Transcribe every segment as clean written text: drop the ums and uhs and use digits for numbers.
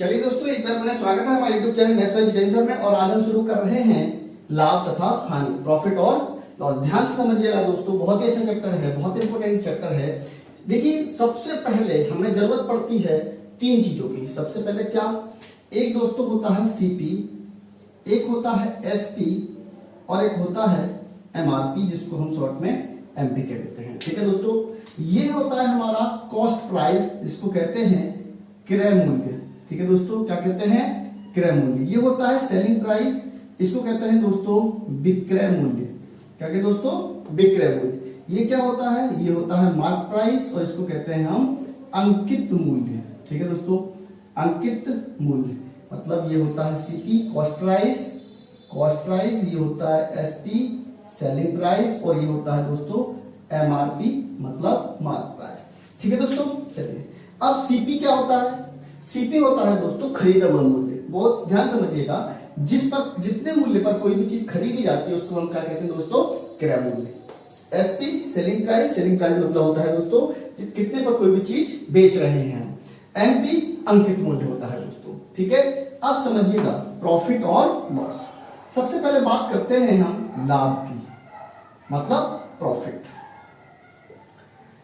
चलिए दोस्तों, एक बार मेरा स्वागत है हमारे यूट्यूब चैनल मैथ्स एजुकेशन में। और आज हम शुरू कर रहे हैं लाभ तथा हानि, प्रॉफिट और लॉस। ध्यान से समझिएगा दोस्तों, बहुत ही अच्छा चैप्टर है, बहुत ही इंपॉर्टेंट चैप्टर है। देखिए, सबसे पहले हमें जरूरत पड़ती है तीन चीजों की। सबसे पहले क्या, एक दोस्तों होता है सीपी, एक होता है एसपी और एक होता है एमआरपी, जिसको हम शॉर्ट में एमपी कह देते हैं। ठीक है दोस्तों, ये होता है हमारा कॉस्ट प्राइस, जिसको कहते हैं क्रय मूल्य। ठीक है दोस्तों, क्या कहते हैं? क्रय मूल्य। ये होता है सेलिंग प्राइस, इसको कहते हैं दोस्तों विक्रय मूल्य। क्या कहते हैं दोस्तों? विक्रय मूल्य। ये क्या होता है? ये होता है मार्क प्राइस और इसको कहते हैं हम अंकित मूल्य। ठीक है दोस्तों, अंकित मूल्य मतलब ये होता है सीपी कॉस्ट प्राइस, ये होता है एसपी सेलिंग प्राइस और ये होता है दोस्तों एमआरपी मतलब मार्क प्राइस। ठीक है दोस्तों, चलिए अब सीपी क्या होता है? सीपी होता है दोस्तों खरीदा हुआ मूल्य। बहुत ध्यान समझिएगा, जिस पर जितने मूल्य पर कोई भी चीज खरीदी जाती है उसको हम क्या कहते हैं दोस्तों? क्रय मूल्य। एसपी सेलिंग प्राइस मतलब होता है दोस्तों कितने पर कोई भी चीज बेच रहे हैं। एमपी अंकित मूल्य होता है दोस्तों। ठीक है, अब समझिएगा प्रॉफिट और लॉस। सबसे पहले बात करते हैं हम लाभ की, मतलब प्रॉफिट।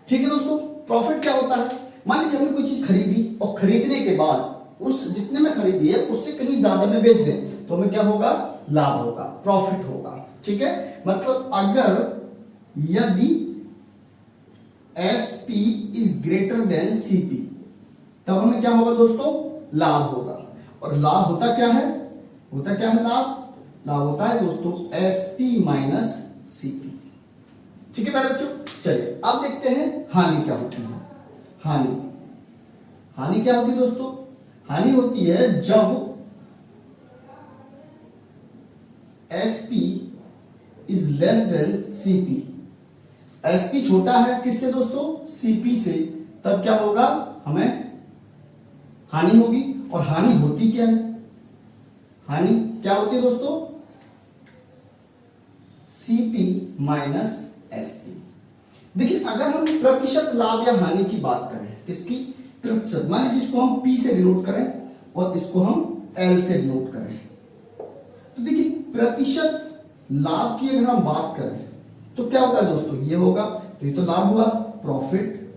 ठीक है दोस्तों, प्रॉफिट क्या होता है? मान लीजिए हमने कोई चीज खरीदी और खरीदने के बाद उस जितने में खरीदी है उससे कहीं ज्यादा में बेच दें तो हमें क्या होगा? लाभ होगा, प्रॉफिट होगा। ठीक है, मतलब अगर यदि SP is greater than CP तब हमें क्या होगा दोस्तों? लाभ होगा। और लाभ होता क्या है? लाभ होता है दोस्तों एसपी माइनस सीपी। ठीक है प्यारे बच्चों, चलिए अब देखते हैं हानि क्या होती है। हानि क्या होती है दोस्तों? हानि होती है जब SP is less than CP. SP छोटा है किससे दोस्तों? सीपी से। तब क्या होगा? हमें हानि होगी। और हानि होती क्या है? हानि क्या होती है दोस्तों? CP minus SP. देखिए, अगर हम प्रतिशत लाभ या हानि की बात करें, किसकी? प्रतिशत। मान लीजिए इसको हम P से डिनोट करें और इसको हम L से डिनोट करें, तो देखिए प्रतिशत लाभ की अगर हम बात करें तो क्या होगा दोस्तों? ये होगा, तो ये तो लाभ हुआ, प्रॉफिट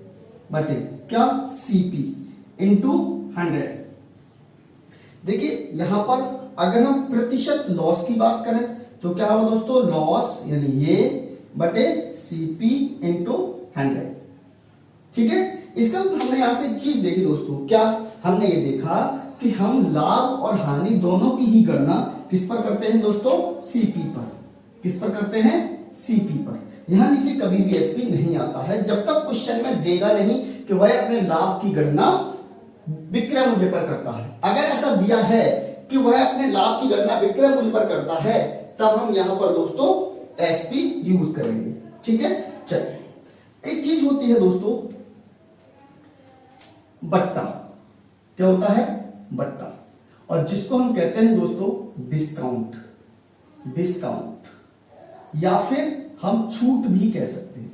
बटे क्या? CP into 100। देखिए यहां पर अगर हम प्रतिशत लॉस की बात करें तो क्या होगा दोस्तों? लॉस यानी ये बटे सीपी इंटू 100। ठीक है, इसका हमने यहां से चीज देखी दोस्तों, क्या हमने ये देखा कि हम लाभ और हानि दोनों की ही गणना किस पर करते हैं दोस्तों? सीपी पर। किस पर करते हैं? सीपी पर। यहां नीचे कभी भी एसपी नहीं आता है जब तक क्वेश्चन में देगा नहीं कि वह अपने लाभ की गणना विक्रय मूल्य पर करता है। अगर ऐसा दिया है कि वह अपने लाभ की गणना विक्रय मूल्य पर करता है तब हम यहां पर दोस्तों एसपी यूज करेंगे। ठीक है, चलिए एक चीज होती है दोस्तों बट्टा। क्या होता है? बट्टा। और जिसको हम कहते हैं दोस्तों डिस्काउंट या फिर हम छूट भी कह सकते हैं।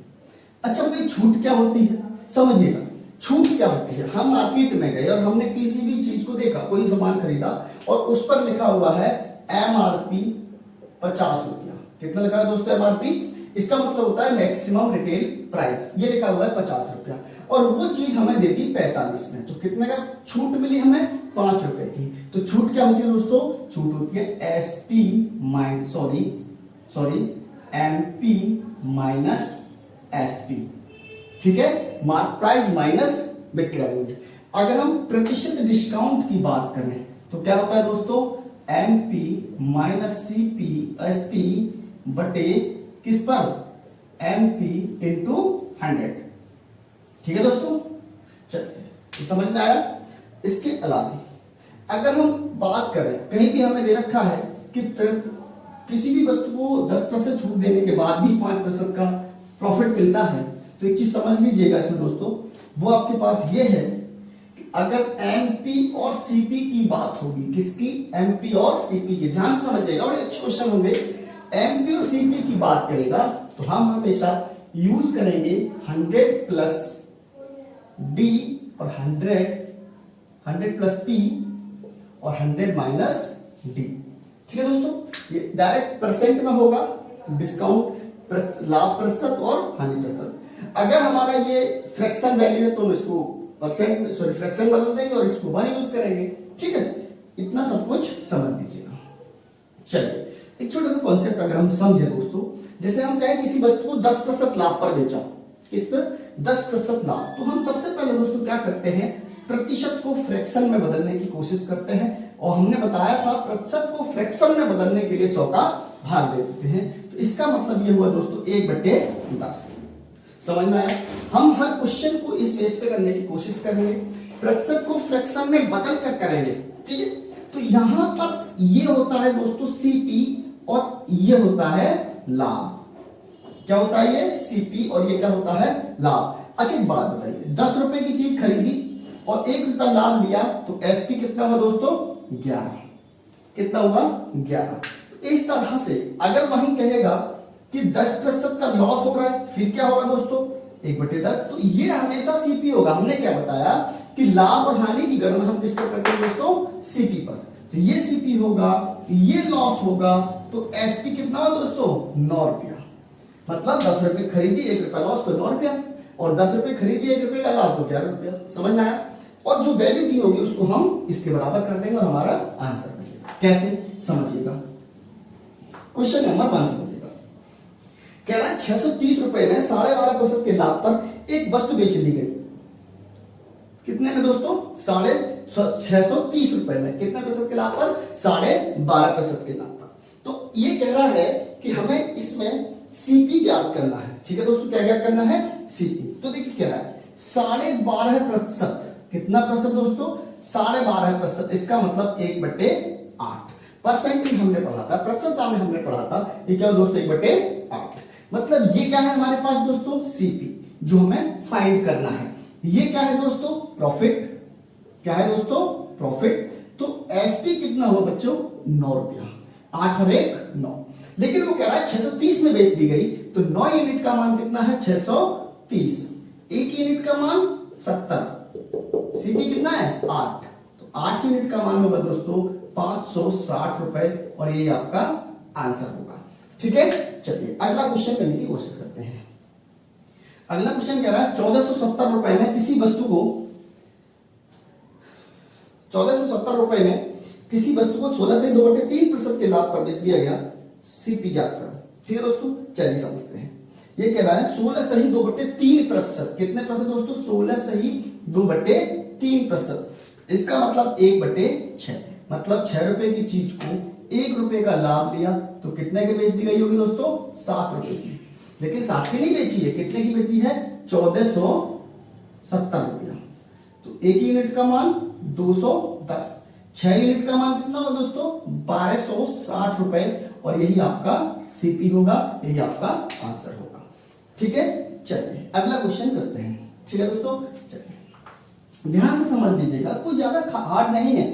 अच्छा भाई, छूट क्या होती है? समझिएगा, छूट क्या होती है? हम मार्केट में गए और हमने किसी भी चीज को देखा, कोई सामान खरीदा और उस पर लिखा हुआ है एमआरपी 50 रुपया। कितना लिखा है दोस्तों एमआरपी? इसका मतलब होता है मैक्सिमम रिटेल प्राइस। ये लिखा हुआ है 50 रुपया और वो चीज हमें देती 45 में, तो कितने का छूट मिली हमें? 5 रुपए की। तो छूट क्या होती है दोस्तों? छूट होती है एसपी एमपी माइनस एसपी। ठीक है, मार्क प्राइस माइनस विक्रय मूल्य। अगर हम प्रतिशत डिस्काउंट की बात करें तो क्या होता है दोस्तों? एमपी माइनस सीपी एसपी बटे किस पर? MP into 100। ठीक है दोस्तों, चलिए समझ में आया। इसके अलावा अगर हम बात करें, कहीं भी हमें दे रखा है कि किसी भी वस्तु को 10% छूट देने के बाद भी 5% का प्रॉफिट मिलता है, तो एक चीज समझ लीजिएगा इसमें दोस्तों, वो आपके पास ये है कि अगर एमपी और सीपी की बात होगी, किसकी? एमपी और सीपी की। ध्यान से समझिएगा, बड़े अच्छे क्वेश्चन होंगे। एमपी और सीपी की बात करेगा तो हम हमेशा यूज करेंगे 100 प्लस डी और 100 प्लस पी और 100 माइनस डी। ठीक है दोस्तों, ये डायरेक्ट परसेंट में होगा, डिस्काउंट लाभ प्रतिशत और हानि प्रतिशत। अगर हमारा ये फ्रैक्शन वैल्यू है तो हम इसको परसेंट सॉरी फ्रैक्शन बदल देंगे और इसको 1 यूज करेंगे। ठीक है, इतना सब कुछ समझ लीजिएगा। चलिए एक छोटा सा कॉन्सेप्ट अगर हम समझे दोस्तों, जैसे हम कहें किसी वस्तु को 10% लाभ पर बेचा, किस पर 10% लाभ, तो हम सबसे पहले दोस्तों क्या करते हैं, प्रतिशत को फ्रैक्शन में बदलने की कोशिश करते हैं। और हमने बताया था प्रतिशत को फ्रैक्शन में बदलने के लिए 100 का भाग दे देते हैं। तो इसका मतलब ये हुआ दोस्तों 1/10। समझ में आया? हम हर क्वेश्चन को इस बेस पे करने की कोशिश करेंगे, प्रतिशत को फ्रैक्शन में बदल कर करेंगे। ठीक है, तो यहां पर ये होता है दोस्तों सीपी और ये होता है लाभ। क्या होता है ये? सीपी और ये क्या होता है? लाभ। अच्छा एक बात बताइए, 10 रुपए की चीज खरीदी और 1 रुपया लाभ लिया तो एसपी कितना हुआ दोस्तों? 11। कितना हुआ? 11। तो इस तरह से अगर वही कहेगा कि 10% का लॉस हो रहा है, फिर क्या होगा दोस्तों? 1/10। तो ये हमेशा सीपी होगा। हमने क्या बताया कि लाभ और हानि की गणना हम किस पर करते हैं दोस्तों? सीपी पर। तो ये सीपी होगा, ये लॉस होगा, तो एसपी कितना हुआ दोस्तों? 9 रुपया। मतलब 10 रुपए खरीदी 1 रुपया लॉस तो 9 रुपया, और 10 रुपए खरीदी 1 रुपये का लाभ तो 11 रुपया। समझ में आया? और जो वैल्यू दी होगी उसको हम इसके बराबर कर देंगे और हमारा आंसर मिलेगा। कैसे? समझिएगा, क्वेश्चन नंबर 1 समझिएगा। कह रहा है 630 रुपए में 12.5% के लाभ पर एक वस्तु बेच दी गई। कितने में दोस्तों? 630 रुपए में। कितने प्रतिशत के लाभ पर? 12.5% के लाभ पर। तो ये कह रहा है कि हमें इसमें सीपी ज्ञात करना है। ठीक है दोस्तों, क्या ज्ञात करना है? सीपी। तो देखिए कह रहा है 12.5%। कितना प्रतिशत दोस्तों? 12.5%। इसका मतलब 1/8। परसेंट हमने पढ़ा था, प्रतिशत हमने पढ़ा था, ये क्या दोस्तों? 1/8। मतलब ये क्या है हमारे पास दोस्तों? सीपी, जो हमें फाइंड करना है। ये क्या है दोस्तों? प्रॉफिट। क्या है दोस्तों? प्रॉफिट। तो एसपी कितना हुआ बच्चों? 9 रुपया। 8 और 1 9। लेकिन वो कह रहा है 630 में बेच दी गई, तो 9 यूनिट का मान कितना है? 630। 1 यूनिट का मान 70। सीपी कितना है? 8। तो 8 यूनिट का मान होगा दोस्तों 560 रुपए, और ये आपका आंसर होगा। ठीक है, चलिए अगला क्वेश्चन करने की कोशिश करते हैं। अगला क्वेश्चन कह रहा है 1470 रुपए में किसी वस्तु को 1470 रुपए में किसी वस्तु को 16 से 2/3% के लाभ पर बेच दिया गया। सीपी ज्ञात करो। ठीक है दोस्तों, चलिए समझते हैं। ये कह रहा है 16 सही 2/3%। कितने प्रतिशत दोस्तों? 16 सही 2/3%। इसका मतलब 1/6। मतलब 6 रुपए की चीज को 1 रुपए का लाभ लिया तो कितने की बेच दी गई होगी दोस्तों? 7 रुपए की। लेकिन 7 की नहीं बेची है, कितने की बेची है? 1470 रुपया। तो 1 यूनिट का मान 210। 6 यूनिट का मान कितना होगा दोस्तों? 1260 रुपए, और यही आपका सीपी होगा, यही आपका आंसर होगा। ठीक है, चलिए अगला क्वेश्चन करते हैं। ठीक है दोस्तों, चलिए ध्यान से समझ लीजिएगा, कुछ ज्यादा हार्ड नहीं है।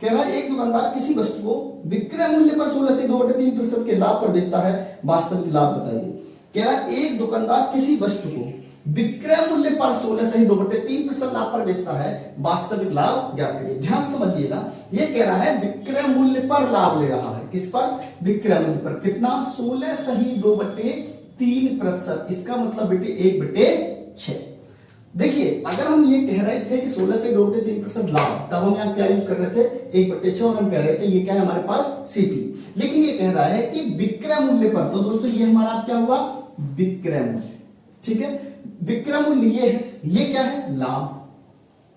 कह रहा है एक दुकानदार किसी वस्तु को विक्रय मूल्य पर 16 से 2/3% के लाभ पर बेचता है, वास्तविक लाभ बताइए। कह रहा है एक दुकानदार किसी वस्तु को विक्रय मूल्य पर 16 से 2/3% लाभ पर बेचता है, वास्तविक लाभ ज्ञात करिए। ध्यान समझिएगा, ये कह रहा है विक्रय मूल्य पर लाभ ले रहा है। किस पर? विक्रय मूल्य पर। कितना? 16 सही 2/3%। इसका मतलब बेटे 1/6। देखिए अगर हम ये कह रहे थे कि 16 से 2/3% लाभ, तब हम यहाँ क्या यूज कर रहे थे? 1/6, और हम कह रहे थे ये क्या है हमारे पास? सीपी। लेकिन ये कह रहा है कि विक्रय मूल्य पर, तो दोस्तों ये हमारा क्या हुआ? विक्रय मूल्य। ठीक है, विक्रय मूल्य ये है, ये क्या है? लाभ।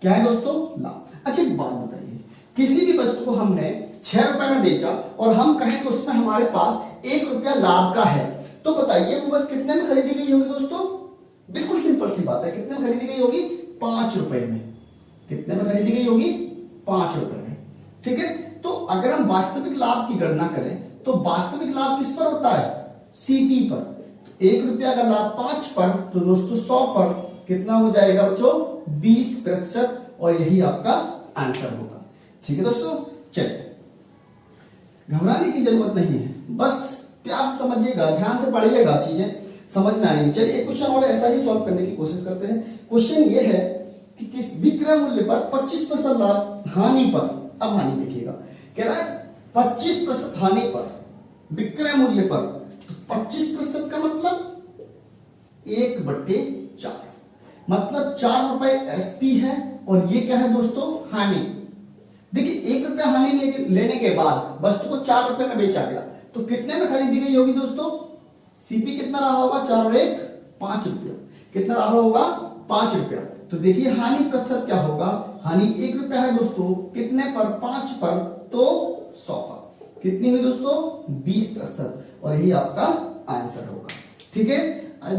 क्या है दोस्तों? लाभ। अच्छा एक बात बताइए, किसी भी वस्तु को हमने 6 रुपए में बेचा और हम कहें कि उसमें हमारे पास 1 रुपया लाभ का है, तो बताइए वो बस कितने में खरीदी गई होगी दोस्तों? बिल्कुल सिंपल सी बात है, कितने में खरीदी गई होगी? 5 रुपए में। कितने में खरीदी गई होगी? 5 रुपए में। ठीक है, तो अगर हम वास्तविक लाभ की गणना करें तो वास्तविक लाभ किस पर होता है? सीपी पर। 1 रुपया का लाभ 5 पर, तो दोस्तों 100 पर कितना हो जाएगा बच्चों? 20%, और यही आपका आंसर होगा। ठीक है दोस्तों, चलिए घबराने की जरूरत नहीं है, बस प्यार से समझिएगा, ध्यान से पढ़िएगा, चीजें समझ में आएंगी। चलिए एक क्वेश्चन और ऐसा ही सॉल्व करने की कोशिश करते हैं। क्वेश्चन ये है कि किस विक्रय मूल्य पर 25% लाभ हानि पर अब हानि देखिएगा, कह रहा है 25% हानि पर विक्रय मूल्य पर, तो 25% का मतलब 1/4, मतलब 4 रुपए एसपी है और ये क्या है दोस्तों हानि। देखिए 1 रुपया हानि लेने के बाद वस्तु को 4 रुपए में बेचा गया, तो कितने में खरीदी गई होगी दोस्तों, सीपी कितना रहा होगा, 4 और 1 5 रुपया, कितना रहा होगा 5 रुपया। तो देखिए हानि प्रतिशत क्या होगा, हानि 1 रुपया है दोस्तों, कितने पर 5 पर, तो 100 पर, कितनी हुई दोस्तों 20%, और यही आपका आंसर होगा। ठीक है,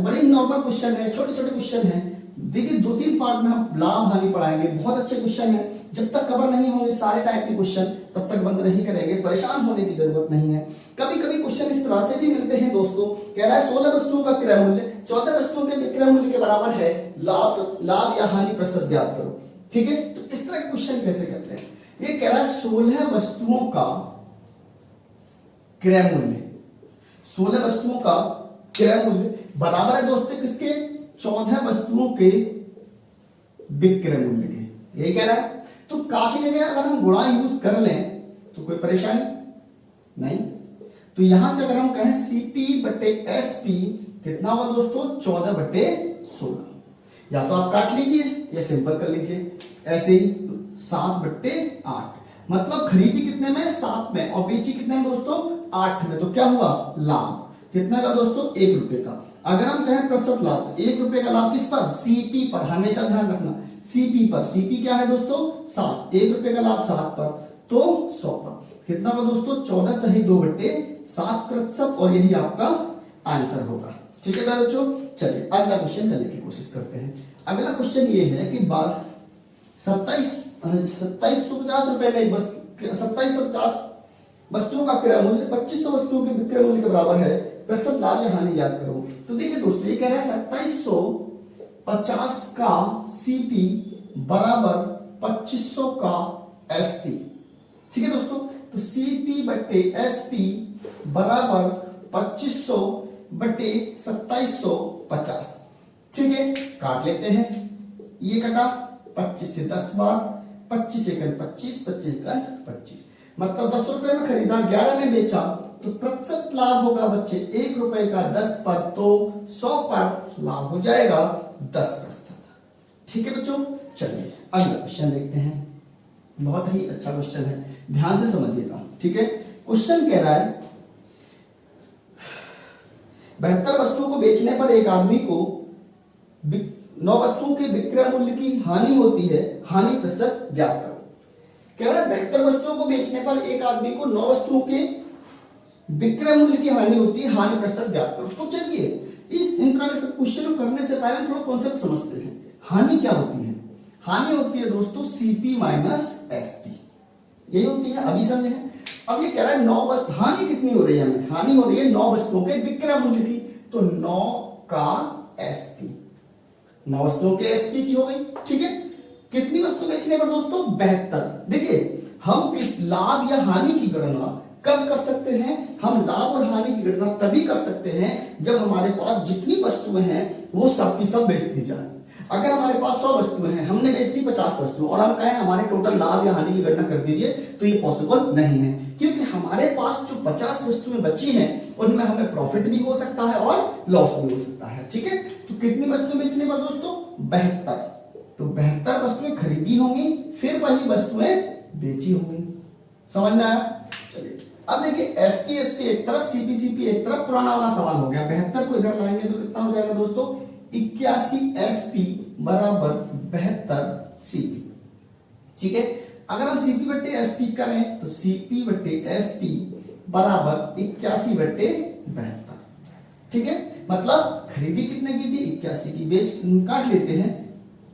बड़े नॉर्मल क्वेश्चन है, छोटे छोटे क्वेश्चन है। देखिए 2-3 पार्ट में हम लाभ हानि पढ़ाएंगे, बहुत अच्छे क्वेश्चन है। जब तक कवर नहीं होंगे सारे टाइप के क्वेश्चन तब तक बंद नहीं करेंगे, परेशान होने की जरूरत नहीं है। कभी कभी क्वेश्चन इस तरह से भी मिलते हैं दोस्तों, कह रहा है 16 वस्तुओं का क्रय मूल्य 14 वस्तुओं के विक्रय मूल्य के बराबर है, लाभ या हानि प्रतिशत ज्ञात करो। ठीक है, तो इस तरह के क्वेश्चन कैसे करते हैं, ये कह रहा है 16 वस्तुओं का क्रय मूल्य, 16 वस्तुओं का क्रय मूल्य बराबर है दोस्तों किसके, 14 वस्तुओं के विक्रय मूल्य के, यही कह रहा है। तो का की जगह अगर हम गुणा यूज कर लें तो कोई परेशानी नहीं। तो यहां से अगर हम कहें CP/SP कितना होगा दोस्तों 14/16, या तो आप काट लीजिए या सिंपल कर लीजिए, ऐसे ही 7/8, मतलब खरीदी कितने में 7 में और बेची कितने में दोस्तों 8 में, तो क्या हुआ लाभ कितना का दोस्तों 1 रुपए का। अगर हम कहें प्रतिशत लाभ, 1 रुपए का लाभ किस पर, सीपी पर, हमेशा ध्यान रखना सीपी पर, सीपी क्या है दोस्तों 7, 1 रुपए का लाभ 7 पर, तो 100 पर, कितना होगा दोस्तों 14 सही 2/7%, और यही आपका आंसर होगा। ठीक है बच्चों, चलिए अगला क्वेश्चन करने की कोशिश करते हैं। अगला क्वेश्चन ये है कि 2750 रुपए में 2750 वस्तुओं का क्रय मूल्य 2500 वस्तुओं के विक्रय मूल्य के बराबर है, प्रतिशत लाभ या हानि याद करो। तो देखिए दोस्तों ये कह रहा है 2750 का सीपी बराबर 2500 का एसपी। ठीक है दोस्तों, तो CP/SP बराबर 2500 बटे 2750। ठीक है, काट लेते हैं, ये कटा 25 से 10 बार, 25 एकड़ 25, 25 एकड़ 25, मतलब 10 रुपए में खरीदा 11 में बेचा, तो प्रतिशत लाभ होगा बच्चे 1 रुपए का 10 पर, तो 100 पर लाभ हो जाएगा 10%। ठीक है बच्चों, चलिए अगला क्वेश्चन देखते हैं। बहुत ही अच्छा क्वेश्चन है, ध्यान से समझिएगा। ठीक है, क्वेश्चन कह रहा है 72 वस्तुओं को बेचने पर एक आदमी को 9 वस्तुओं के विक्रय मूल्य की हानि होती है, हानि प्रतिशत ज्ञात करो। कह रहा है 72 वस्तुओं को बेचने पर एक आदमी को 9 वस्तुओं के विक्रय मूल्य की हानि होती है, हानि प्रतिशत ज्ञात करो। तो चलिए इन तरह के क्वेश्चन करने से पहले थोड़ा कॉन्सेप्ट समझते हैं। हानि क्या होती है, हानि होती है दोस्तों CP-SP, यही होती है, अभी समझे हैं। अब ये कह रहा है 9 वस्तु, हानि कितनी हो रही है हमें, हानि हो रही है 9 वस्तुओं के विक्रय मूल्य की, तो 9 का SP, 9 वस्तुओं के SP की हो गई। ठीक है, कितनी वस्तु बेचने पर दोस्तों 72। देखिए हम लाभ या हानि की गणना कब कर सकते हैं, हम लाभ और हानि की गणना तभी कर सकते हैं जब हमारे पास जितनी वस्तुएं हैं वो सब की सब बेच दी जाए। अगर हमारे पास 100 वस्तुएं हैं, हमने बेच दी 50 वस्तु और हम कहें हमारे टोटल लाभ या हानि की गणना कर दीजिए, तो ये पॉसिबल नहीं है, क्योंकि हमारे पास जो 50 वस्तुएं बची हैं उनमें हमें प्रॉफिट भी हो सकता है और लॉस भी हो सकता है। ठीक है, तो कितनी वस्तुएं बेचने पर दोस्तों 72, तो 72 वस्तुएं खरीदी होंगी, फिर वही वस्तुएं बेची होंगी। समझ में आया? चलिए अब देखिए SP एक तरफ, CP एक तरफ, पुराना वाला सवाल हो गया। 72 को इधर लाएंगे तो कितना हो जाएगा दोस्तों 81 SP बराबर 72 CP। ठीक है, अगर हम CP/SP करें तो CP/SP बराबर 81/72। ठीक है, मतलब खरीदी कितने की थी 81 की, बेच काट लेते हैं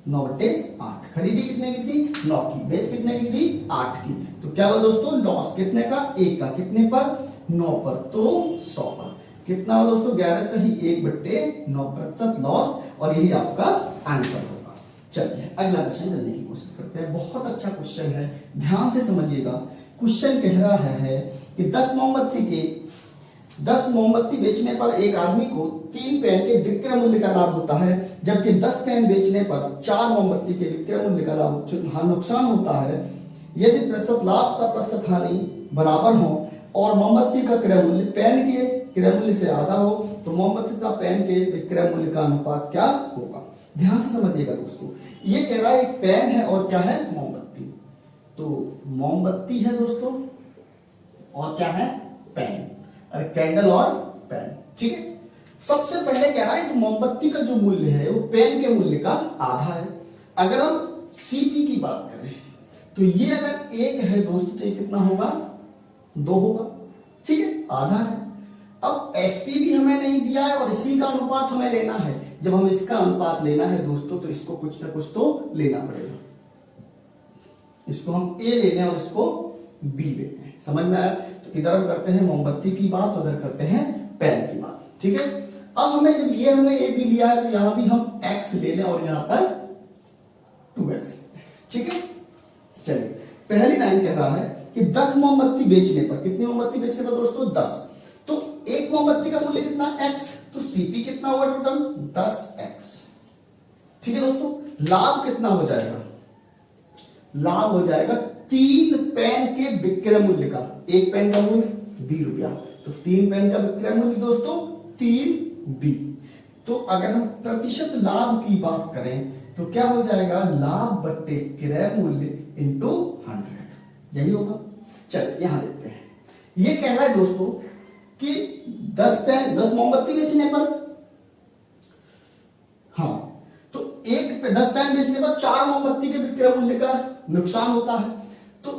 9/8, खरीदी कितने की थी 9 की, बेच कितने की थी 8 की, तो क्या हुआ दोस्तों लॉस कितने का 1 का, कितने पर 9 पर, तो 100 पर, कितना हुआ दोस्तों 11 सही 1/9% लॉस, और यही आपका आंसर होगा। चलिए अगला क्वेश्चन करने की कोशिश करते हैं। बहुत अच्छा क्वेश्चन है, ध्यान से समझिएगा। क्वेश्चन कह रहा है कि 10 मोमबत्ती बेचने पर एक आदमी को 3 पेन के विक्रय मूल्य का लाभ होता है, जबकि 10 पेन बेचने पर 4 मोमबत्ती के विक्रय मूल्य का लाभ नुकसान होता है। यदि प्रतिशत लाभ तथा प्रतिशत हानि बराबर हो और मोमबत्ती का क्रय मूल्य पेन के क्रय मूल्य से आधा हो तो मोमबत्ती तथा पेन के विक्रय मूल्य का अनुपात क्या होगा। ध्यान से समझिएगा दोस्तों, ये कह रहा है एक पेन है और क्या है मोमबत्ती। तो मोमबत्ती है दोस्तों और क्या है पेन, अरे कैंडल और पेन, ठीक है। सबसे पहले कह रहा है कि मोमबत्ती का जो मूल्य है वो पेन के मूल्य का आधा है। अगर हम सीपी की बात करें तो ये अगर 1 है दोस्तों तो ये कितना होगा 2 होगा, ठीक है, आधा है। अब एसपी भी हमें नहीं दिया है और इसी का अनुपात हमें लेना है। जब हम इसका अनुपात लेना है दोस्तों तो इसको कुछ ना कुछ तो लेना पड़ेगा। इसको हम ए लेने और इसको बी लेते हैं, समझ में आया। तो इधर हम करते हैं मोमबत्ती की बात, उधर करते हैं पेन की बात, ठीक है। अब हमें जब ये हमने ए बी लिया है तो यहां भी हम एक्स ले लें और यहां पर 2x, ठीक है। चलिए पहली लाइन कह रहा है कि 10 मोमबत्ती बेचने पर, कितनी मोमबत्ती बेचने पर दोस्तों 10, तो एक मोमबत्ती का मूल्य कितना x, तो सीपी कितना होगा टोटल 10x, ठीक है दोस्तों। लाभ कितना हो जाएगा, लाभ हो जाएगा 3 पेन के विक्रय मूल्य का, एक पेन का मूल्य 20 रुपया, तो 3 पेन का विक्रय मूल्य दोस्तों 3B। तो अगर हम प्रतिशत लाभ की बात करें तो क्या हो जाएगा, लाभ बट्टे क्रय मूल्य इंटू 100, यही होगा। चलिए यहां देखते हैं, ये कह रहा है दोस्तों कि 10 मोमबत्ती बेचने पर, हाँ, तो 10 पेन बेचने पर 4 मोमबत्ती के विक्रय मूल्य का नुकसान होता है। तो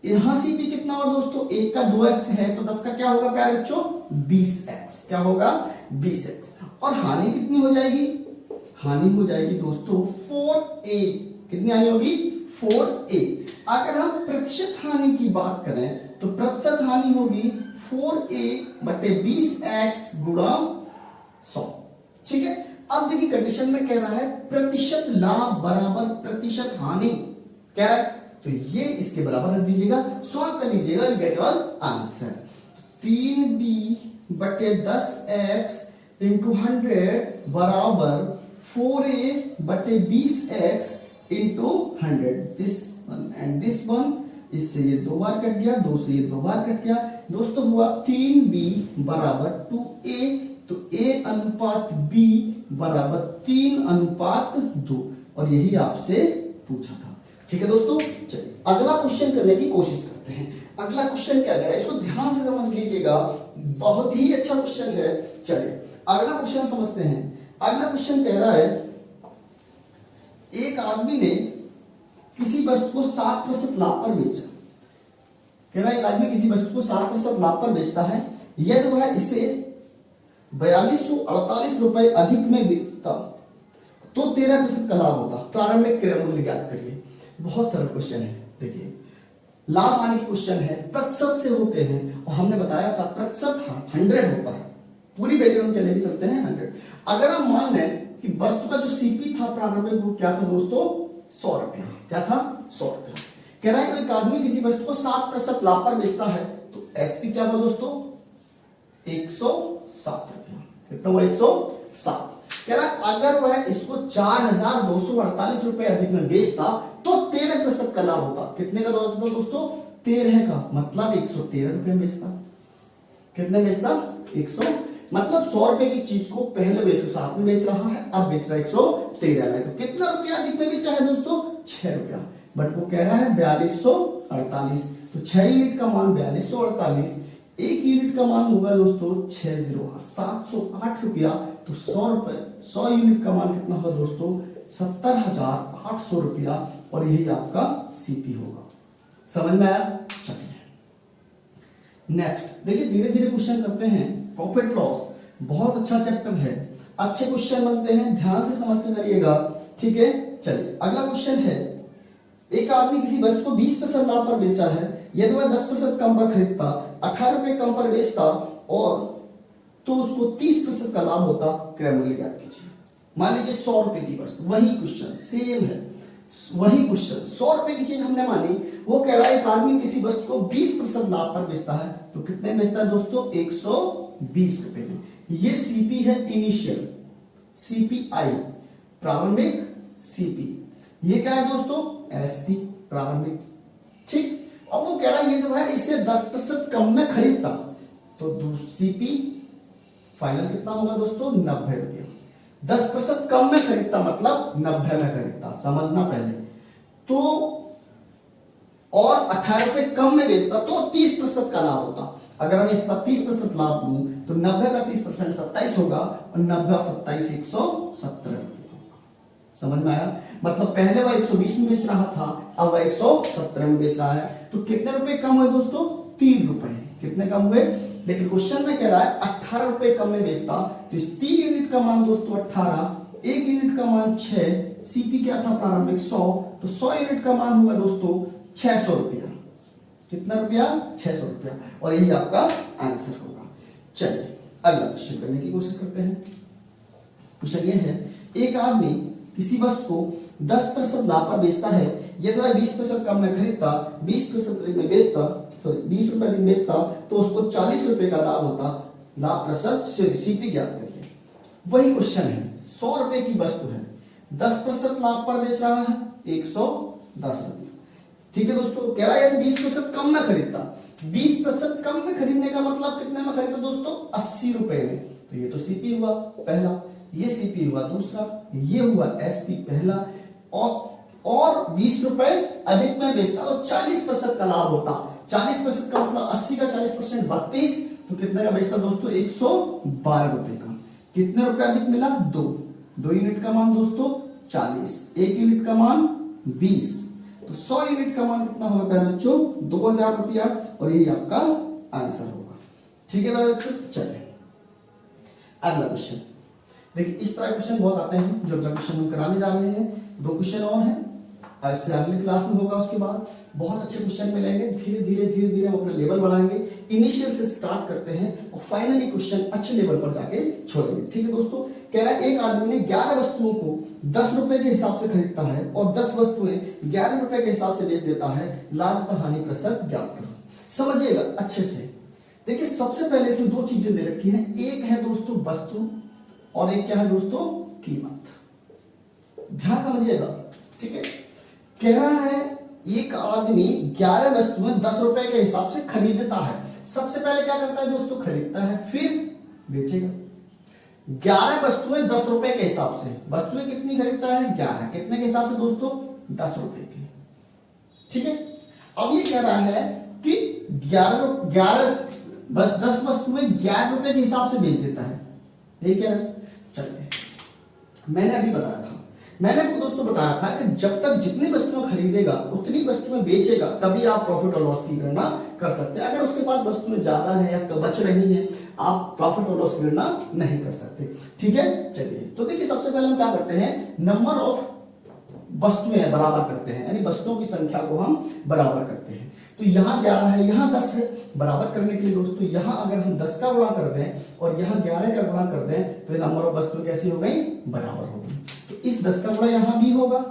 यहां सीपी कितना होगा दोस्तों, 1 का 2x है तो 10 का क्या होगा प्यारे बच्चों 20x, क्या होगा 20x। और हानि कितनी हो जाएगी, हानि हो जाएगी दोस्तों 4a, कितनी हानि होगी 4a। अगर हम प्रतिशत हानि की बात करें तो प्रतिशत हानि होगी 4a बटे 20x गुणा 100, ठीक है। अब देखिए कंडीशन में कह रहा है प्रतिशत लाभ बराबर प्रतिशत हानि, क्या है, तो ये इसके बराबर रख दीजिएगा, सॉल्व कर लीजिएगा, गेट योर आंसर। 3b बटे 10x इंटू 100 बराबर 4a बटे 20x into 100, this one and this one, इससे ये 2 बार कट गया, 2 से ये 2 बार कट गया दोस्तों, हुआ 3b बराबर 2a, तो a अनुपात b बराबर 3 अनुपात 2, और यही आपसे पूछा था, ठीक है दोस्तों। चलिए अगला क्वेश्चन करने की कोशिश करते हैं। अगला क्वेश्चन क्या है, इसको ध्यान से समझ लीजिएगा, बहुत ही अच्छा क्वेश्चन है। चलिए अगला क्वेश्चन समझते हैं। अगला क्वेश्चन कह रहा है एक आदमी ने किसी वस्तु को 7% लाभ पर बेचा, कह रहा है एक आदमी किसी वस्तु को 7% लाभ पर बेचता है, यदि वह इसे 4248 रुपए अधिक में बेचता तो 13% का लाभ होता। प्रारंभिक क्रय मूल्य ज्ञात करिए। बहुत सरल क्वेश्चन है, देखिए लाभ हानि के क्वेश्चन है, प्रतिशत से होते हैं और हमने बताया था प्रतिशत 100 होता है, पूरी वैल्यू हम चले चलते हैं 100। अगर हम मान लें कि वस्तु का जो सीपी था प्रारंभिक वो क्या था दोस्तों 100 रुपया, क्या था 100 रुपया। कह रहा है एक आदमी किसी वस्तु को 7% लाभ पर बेचता है तो एसपी क्या हुआ दोस्तों 107 रुपया, कितना हुआ 107। कह रहा है अगर वह इसको 4248 रुपए अधिक में बेचता तो 13% का लाभ होता। कितने का दोस्तों 13 का, मतलब 113 रुपए में बेचता। कितने बेचता 100, मतलब 100 रुपए की चीज को पहले 107 में बेच रहा है, अब बेच रहा है 113 में, तो कितना रुपया अधिक में बेचा है दोस्तों 6 रुपया, बट वो कह रहा है 4248, तो 6 यूनिट का मान 4248, 1 यूनिट का मान होगा दोस्तों 608, 708 रुपया, तो 100 रुपए 100 यूनिट का मान कितना होगा दोस्तों 70,800 रुपया, और यही आपका सीपी होगा। समझ में आया। चलिए नेक्स्ट देखिए, धीरे धीरे क्वेश्चन करते हैं। प्रॉफिट लॉस बहुत अच्छा चैप्टर है, अच्छे क्वेश्चन बनते हैं, ध्यान से समझ के करिएगा, ठीक है। चलिए अगला क्वेश्चन है, एक आदमी किसी वस्तु को 20% लाभ पर बेचा है, यदि वह 10% कम पर खरीदता, 18 रुपए कम पर बेचता और तो उसको 30% का लाभ होता। क्रय मूल्य ज्ञात कीजिए। मान लीजिए 100 रुपए की वस्तु, वही क्वेश्चन सेम है, वही क्वेश्चन 100 रुपए की चीज हमने मानी, वो कह रहा है एक आदमी किसी वस्तु को 20% लाभ पर बेचता है, तो कितने बेचता है दोस्तों 120 रुपए में। ये सीपी है इनिशियल, सीपीआई प्रारंभिक, सीपी ये क्या है दोस्तों एसपी प्रारंभिक, ठीक। अब वो कह रहा है ये जो है इससे 10% कम में खरीदता, तो सीपी फाइनल कितना होगा दोस्तों, 90 रुपया। 10% कम में खरीदता मतलब 90 में खरीदता, समझना पहले तो। और 18 रुपए कम में बेचता तो 30% का लाभ होता। अगर हम इसका 30% लाभ लूं तो 90 का 30% 27 होगा, और 90 और 27 117 रुपया। समझ में आया? मतलब पहले वह 120 में बेच रहा था, अब वह 117 में बेच रहा है, तो कितने रुपए कम हुए दोस्तों, 3 रुपए। कितने कम हुए? लेकिन क्वेश्चन में कह रहा है 18 रुपए कम में बेचता, तो इस 3 यूनिट का मान दोस्तों 18, 1 यूनिट का मान 6, सीपी क्या था प्रारंभिक 100, तो 100 यूनिट का मान होगा दोस्तों 600 रुपया। कितना रुपया? 600 रुपया। और यही आपका आंसर होगा। चलिए अगला क्वेश्चन करने की कोशिश करते हैं। क्वेश्चन ये है, एक आदमी किसी वस्तु को 10% लाभ पर बेचता है, यदि वह 20% कम में खरीदता, 20% अधिक में बेचता, 20 रुपए अधिक बेचता, तो उसको 40 रुपए का लाभ होता। लाभ प्रतिशत सीपी ज्ञात करिए। वही क्वेश्चन है, 100 रुपए की वस्तु है, 10% लाभ पर बेच रहा है 110 रुपये। ठीक है दोस्तों, कह रहा है यदि 20% कम में खरीदता, 20% कम में खरीदने का मतलब कितने में खरीदता दोस्तों, 80 रुपए में। तो ये तो सीपी हुआ पहला, ये सीपी हुआ दूसरा, ये हुआ एसपी पहला, और 20 रुपए अधिक में बेचता तो 40% का लाभ होता। 40% का मतलब 80 का 40% 32, तो कितने का बेचता दोस्तों, 112 रुपए का। कितने रुपए अधिक मिला, 2 यूनिट का मान दोस्तों 40, 1 यूनिट का मान 20, तो 100 यूनिट का मान कितना होगा प्यारे बच्चों, 2000 रुपया। और यही आपका आंसर होगा। ठीक है प्यारे बच्चों, चलिए अगला क्वेश्चन देखिए। इस तरह क्वेश्चन बहुत आते हैं, जो अगला क्वेश्चन हम कराने जा रहे हैं। 2 क्वेश्चन और हैं, इससे अगली क्लास में होगा, उसके बाद बहुत अच्छे क्वेश्चन मिलेंगे। धीरे धीरे हम अपना लेवल बढ़ाएंगे। इनिशियल से स्टार्ट करते हैं और फाइनली क्वेश्चन अच्छे लेवल पर जाके छोड़ेंगे। ठीक है दोस्तों, कह रहा है एक आदमी ने 11 वस्तुओं को 10 रुपए के हिसाब से खरीदता है और 10 वस्तुएं 11 रुपए के हिसाब से बेच देता है। लाभ पर हानि प्रतिशत ज्ञात करो। समझिएगा अच्छे से। देखिए सबसे पहले इसमें 2 चीजें दे रखी है, एक है दोस्तों वस्तु और एक क्या है दोस्तों, कीमत। ध्यान समझिएगा, ठीक है। कह रहा है एक आदमी 11 वस्तुएं 10 रुपए के हिसाब से खरीदता है। सबसे पहले क्या करता है दोस्तों, खरीदता है, फिर बेचेगा। 11 वस्तुएं 10 रुपए के हिसाब से, वस्तुएं कितनी खरीदता है, 11। कितने के हिसाब से दोस्तों, 10 रुपए के। ठीक है। अब ये कह रहा है कि 10 वस्तुएं 11 रुपए के हिसाब से बेच देता है। ये क्या है, चलिए मैंने अभी बताया था, मैंने आपको दोस्तों बताया था कि जब तक जितनी वस्तुएं खरीदेगा उतनी वस्तुएं बेचेगा, तभी आप प्रॉफिट और लॉस की गणना कर सकते हैं। अगर उसके पास वस्तुएं ज्यादा है या बच रही हैं, आप प्रॉफिट और लॉस की गणना नहीं कर सकते। ठीक है, चलिए तो देखिए सबसे पहले हम क्या करते हैं, नंबर ऑफ वस्तुएं बराबर करते हैं, यानी वस्तुओं की संख्या को हम बराबर करते हैं। तो यहाँ 11 है, यहाँ 10 है। बराबर करने के लिए दोस्तों यहाँ अगर हम 10 का गुणा कर दें और यहाँ 11 का गुणा कर दें, तो नंबर ऑफ वस्तु कैसी हो गई, बराबर हो गई। तो इस 10 का गुणा यहाँ भी होगा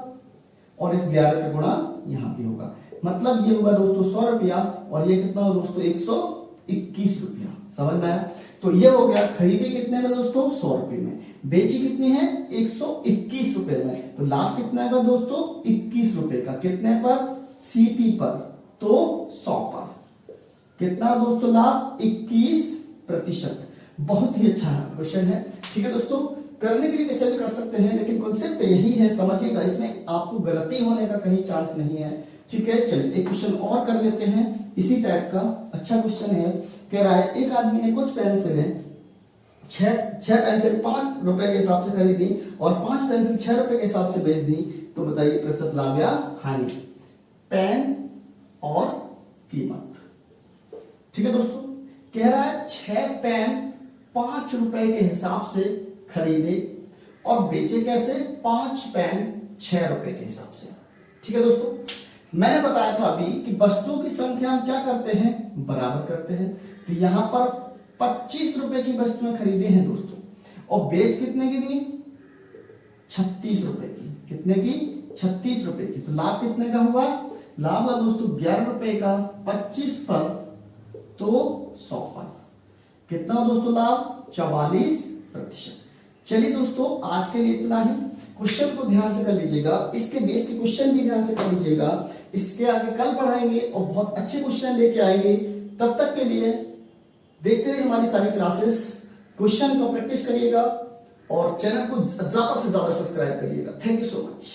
और इस 11 का गुणा यहाँ भी होगा। मतलब ये होगा दोस्तों 100 रुपया, और ये कितना हो दोस्तों, 121 रुपया। समझ में आया? तो ये हो गया, खरीदी कितने में दोस्तों, 100 रुपए में, बेची कितनी है, 121 रुपए में। तो लाभ कितना है दोस्तों, 21 रुपए का। कितने पर, सीपी पर, तो 100 पर। कितना दोस्तों लाभ, 21%। बहुत ही अच्छा क्वेश्चन है। ठीक है दोस्तों, करने के लिए कैसे भी कर सकते हैं, लेकिन कॉन्सेप्ट यही है, समझिएगा। इसमें आपको गलती होने का कहीं चांस नहीं है। ठीक है, चलिए एक क्वेश्चन और कर लेते हैं इसी टाइप का। अच्छा क्वेश्चन है, कह रहा है एक आदमी ने कुछ पेंसिलें 6 पेंसिल 5 रुपए के हिसाब से खरीदी और 5 पेंसिल 6 रुपए के हिसाब से बेच दी, तो बताइए प्रतिशत लाभ या हानि। पेन और कीमत। ठीक है दोस्तों, कह रहा है 6 पेन 5 रुपए के हिसाब से खरीदे और बेचे कैसे, 5 पेन 6 रुपए के हिसाब से। ठीक है दोस्तों, मैंने बताया था अभी कि वस्तुओं की संख्या हम क्या करते हैं, बराबर करते हैं। तो यहां पर 25 रुपए की वस्तुएं खरीदे हैं दोस्तों, और बेच कितने की दी, 36 रुपए की। कितने की, 36 रुपए की। तो लाभ कितने का हुआ, लाभ हुआ दोस्तों 11 रुपए का, 25 पर तो 100 पर। कितना दोस्तों लाभ, 44%। चलिए दोस्तों, आज के लिए इतना ही। क्वेश्चन को ध्यान से कर लीजिएगा, इसके बेस के क्वेश्चन भी ध्यान से कर लीजिएगा। इसके आगे कल पढ़ाएंगे और बहुत अच्छे क्वेश्चन लेके आएंगे। तब तक के लिए देखते रहिए हमारी सारी क्लासेस, क्वेश्चन को प्रैक्टिस करिएगा और चैनल को ज्यादा से ज्यादा सब्सक्राइब करिएगा। Thank you so much.